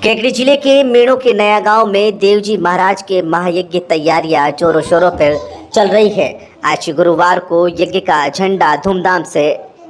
केकड़ी जिले के मेड़ो के नया गांव में देवजी महाराज के महायज्ञ तैयारियां जोरों शोरों पर चल रही है। आज गुरुवार को यज्ञ का झंडा धूमधाम से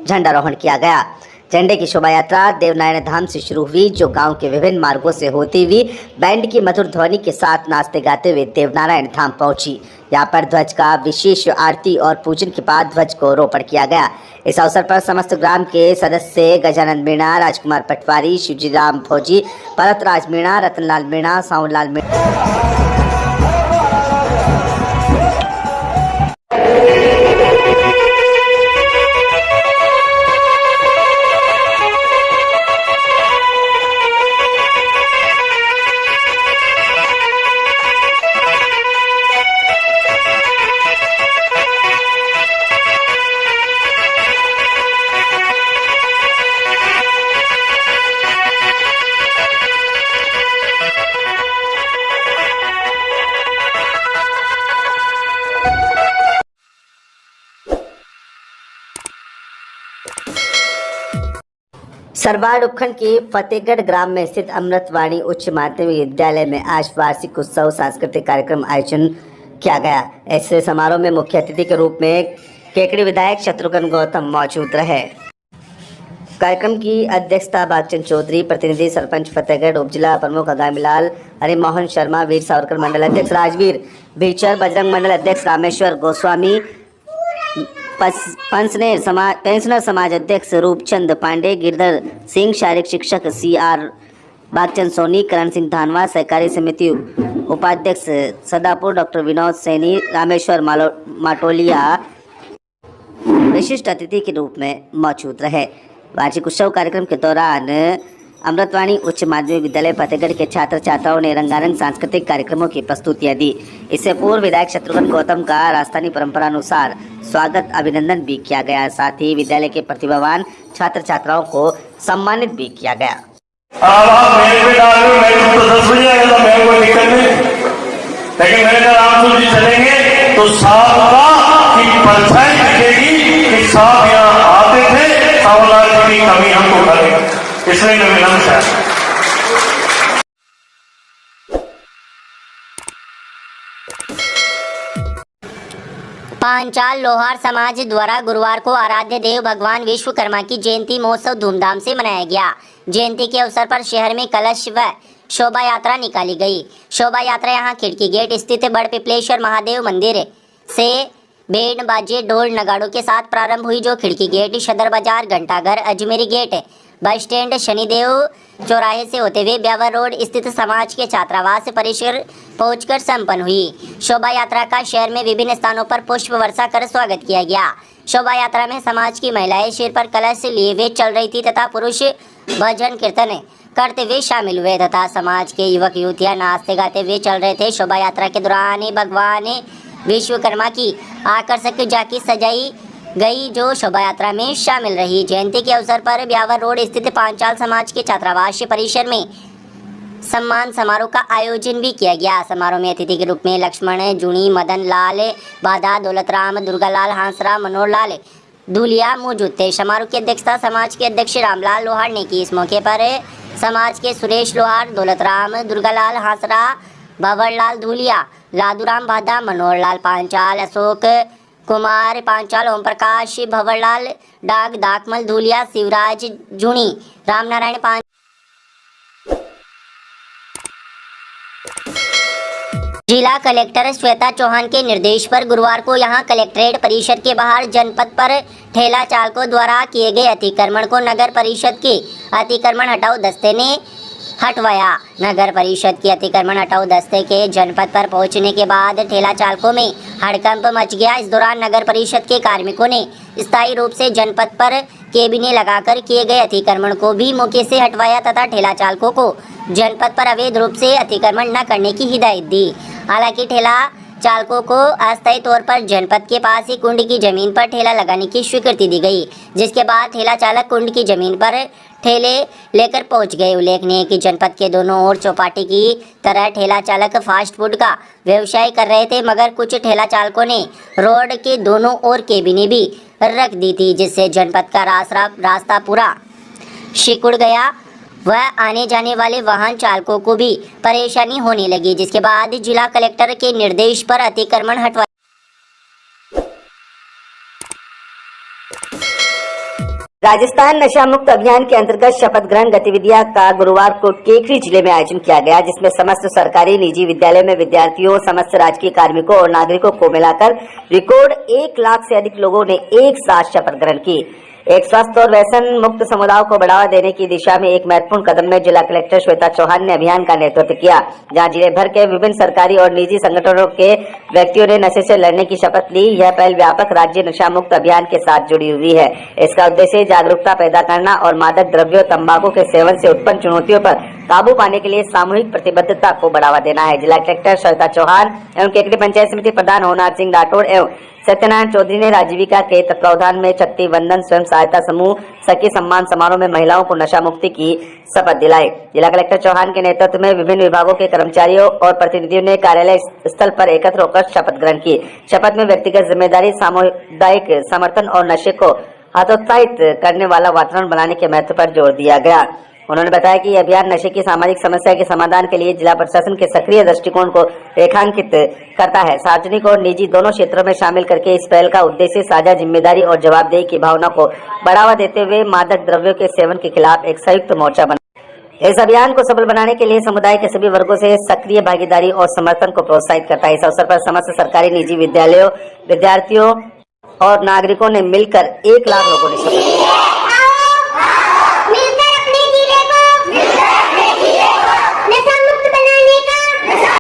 झंडारोहण किया गया। झंडे की शोभा यात्रा देवनारायण धाम से शुरू हुई, जो गांव के विभिन्न मार्गों से होती हुई बैंड की मधुर ध्वनि के साथ नाचते गाते हुए देवनारायण धाम पहुंची। यहां पर ध्वज का विशेष आरती और पूजन के बाद ध्वज को रोपण किया गया। इस अवसर पर समस्त ग्राम के सदस्य गजानंद मीणा, राजकुमार पटवारी, शिवजीराम फौजी, भरतराज मीणा, रतनलाल मीणा, सावनलाल मीणा, सरवाड़ उपखंड के फतेहगढ़ ग्राम में स्थित अमृतवाणी उच्च माध्यमिक विद्यालय में आज वार्षिक उत्सव सांस्कृतिक कार्यक्रम आयोजन किया गया। ऐसे समारोह में मुख्य अतिथि के रूप में केकड़ी विधायक शत्रुघ्न गौतम मौजूद रहे। कार्यक्रम की अध्यक्षता बागचंद चौधरी, प्रतिनिधि सरपंच फतेहगढ़, उपजिला प्रमुख आगामीलाल, हरिमोहन शर्मा, वीर सावरकर मंडल अध्यक्ष राजवीर भीचर, बजरंग मंडल अध्यक्ष रामेश्वर गोस्वामी, पेंशनर समाज अध्यक्ष रूपचंद पांडे, गिरधर सिंह, शारीरिक शिक्षक CR बागचंद सोनी, करण सिंह धानवा, सहकारी समिति उपाध्यक्ष सदापुर डॉक्टर विनोद सैनी, रामेश्वर माटोलिया विशिष्ट अतिथि के रूप में मौजूद रहे। वार्षिक उत्सव कार्यक्रम के दौरान अमृतवाणी उच्च माध्यमिक विद्यालय फतेहगढ़ के छात्र छात्राओं ने रंगारंग सांस्कृतिक कार्यक्रमों की प्रस्तुतियां दी। इससे पूर्व विधायक शत्रुघ्न गौतम का राजस्थानी परंपरा अनुसार स्वागत अभिनंदन भी किया गया। साथ ही विद्यालय के प्रतिभावान छात्र छात्राओं को सम्मानित भी किया गया। लेकिन मैंने कहा रामचंद्र जी चलेंगे तो साहब यहाँ आते थे, सावलाल जी की कमी हमको करें, इसलिए मैं विनम्र है। पांचाल लोहार समाज द्वारा गुरुवार को आराध्य देव भगवान विश्वकर्मा की जयंती महोत्सव धूमधाम से मनाया गया। जयंती के अवसर पर शहर में कलश व शोभा यात्रा निकाली गई। शोभा यात्रा यहां खिड़की गेट स्थित बड़पिपलेश्वर महादेव मंदिर से बैंड बाजे ढोल नगाड़ों के साथ प्रारंभ हुई, जो खिड़की gate, Sadar Bazaar, Ghantaghar, Ajmeri gate, bus stand, Shanidev चौराहे से होते हुए ब्यावर रोड स्थित समाज के छात्रावास परिसर पहुंचकर संपन्न हुई। शोभा यात्रा का शहर में विभिन्न स्थानों पर पुष्प वर्षा कर स्वागत किया गया। शोभा यात्रा में समाज की महिलाएं सिर पर कलश लिए हुए चल रही थी तथा पुरुष भजन कीर्तन करते हुए शामिल हुए तथा समाज के युवक युवतियां नाचते गाते हुए चल रहे थे। शोभा यात्रा के दौरान भगवान विश्वकर्मा की आकर्षक झांकी सजाई गई, जो शोभा यात्रा में शामिल रही। जयंती के अवसर पर ब्यावर रोड स्थित पांचाल समाज के छात्रावास परिसर में सम्मान समारोह का आयोजन भी किया गया। समारोह में अतिथि के रूप में लक्ष्मण जूनी, मदन लाल बाधा, दौलतराम, दुर्गालाल हांसरा, मनोहर लाल धूलिया मौजूद थे। समारोह की अध्यक्षता समाज के अध्यक्ष रामलाल लोहार ने की। इस मौके पर समाज के सुरेश लोहार, दौलतराम, दुर्गालाल हांसरा, भंवरलाल धूलिया, लादूराम बाधा, मनोहर लाल पांचाल, अशोक कुमार पांचाल, ओम प्रकाश भंवरलाल डाग, दाकमल धूलिया, शिवराज जूनी, रामनारायण पांचाल। जिला कलेक्टर श्वेता चौहान के निर्देश पर गुरुवार को यहां कलेक्ट्रेट परिषद के बाहर जनपद पर ठेला चालकों द्वारा किए गए अतिक्रमण को नगर परिषद के अतिक्रमण हटाओ दस्ते ने हटवाया। नगर परिषद के अतिक्रमण हटाओ दस्ते के जनपद पर पहुंचने के बाद ठेला चालकों में हड़कंप मच गया। इस दौरान नगर परिषद के कार्मिकों ने स्थायी रूप से जनपद पर केबिनें लगाकर किए गए अतिक्रमण को भी मौके से हटवाया तथा ठेला चालकों को जनपद पर अवैध रूप से अतिक्रमण न करने की हिदायत दी। हालांकि ठेला चालकों को अस्थायी तौर पर जनपद के पास ही कुंड की जमीन पर ठेला लगाने की स्वीकृति दी गई, जिसके बाद ठेला चालक कुंड की जमीन पर ठेले लेकर पहुंच गए। उल्लेखनीय है कि जनपद के दोनों ओर चौपाटी की तरह ठेला चालक फास्ट फूड का व्यवसाय कर रहे थे, मगर कुछ ठेला चालकों ने रोड के दोनों ओर केबिनें भी रख दी थी, जिससे जनपद का रास्ता पूरा सिकुड़ गया। वह आने जाने वाले वाहन चालकों को भी परेशानी होने लगी, जिसके बाद जिला कलेक्टर के निर्देश पर अतिक्रमण हटवा राजस्थान नशा मुक्त अभियान के अंतर्गत शपथ ग्रहण गतिविधियां का गुरुवार को टेकरी जिले में आयोजन किया गया, जिसमें समस्त सरकारी निजी विद्यालय में विद्यार्थियों, समस्त राजकीय कार्मिकों और नागरिकों को मिलाकर रिकॉर्ड 1 लाख से अधिक लोगों ने एक साथ शपथ ग्रहण की। एक स्वस्थ और व्यसन मुक्त समुदाय को बढ़ावा देने की दिशा में एक महत्वपूर्ण कदम में जिला कलेक्टर श्वेता चौहान ने अभियान का नेतृत्व किया, जहां जिले भर के विभिन्न सरकारी और निजी संगठनों के व्यक्तियों ने नशे से लड़ने की शपथ ली। यह पहल व्यापक राज्य नशा मुक्त अभियान के साथ जुड़ी हुई है। इसका उद्देश्य जागरूकता पैदा करना और मादक द्रव्यों, तंबाकू के सेवन से उत्पन्न चुनौतियों पर काबू पाने के लिए सामूहिक प्रतिबद्धता को बढ़ावा देना है। जिला कलेक्टर श्वेता चौहान एवं केकड़ी पंचायत समिति प्रधान होनार सिंह राठौड़ एवं सत्यनारायण चौधरी ने राजीविका के तत्वावधान में शक्ति वंदन स्वयं सहायता समूह सखी सम्मान समारोह में महिलाओं को नशा मुक्ति की शपथ दिलाई। जिला कलेक्टर चौहान के नेतृत्व में विभिन्न विभागों के कर्मचारियों और प्रतिनिधियों ने कार्यालय स्थल पर एकत्र होकर शपथ ग्रहण की। शपथ में व्यक्तिगत जिम्मेदारी, सामुदायिक समर्थन और नशे को हतोत्साहित करने वाला वातावरण बनाने के महत्व पर जोर दिया गया। उन्होंने बताया कि यह अभियान नशे की सामाजिक समस्या के समाधान के लिए जिला प्रशासन के सक्रिय दृष्टिकोण को रेखांकित करता है। सार्वजनिक और निजी दोनों क्षेत्रों में शामिल करके इस पहल का उद्देश्य साझा जिम्मेदारी और जवाबदेही की भावना को बढ़ावा देते हुए मादक द्रव्यों के सेवन के खिलाफ एक संयुक्त मोर्चा बना। इस अभियान को सफल बनाने के लिए समुदाय के सभी वर्गों से सक्रिय भागीदारी और समर्थन को प्रोत्साहित करता है। इस अवसर पर समस्त सरकारी निजी विद्यालयों, विद्यार्थियों और नागरिकों ने मिलकर 1 लाख लोगों ने शपथ ली।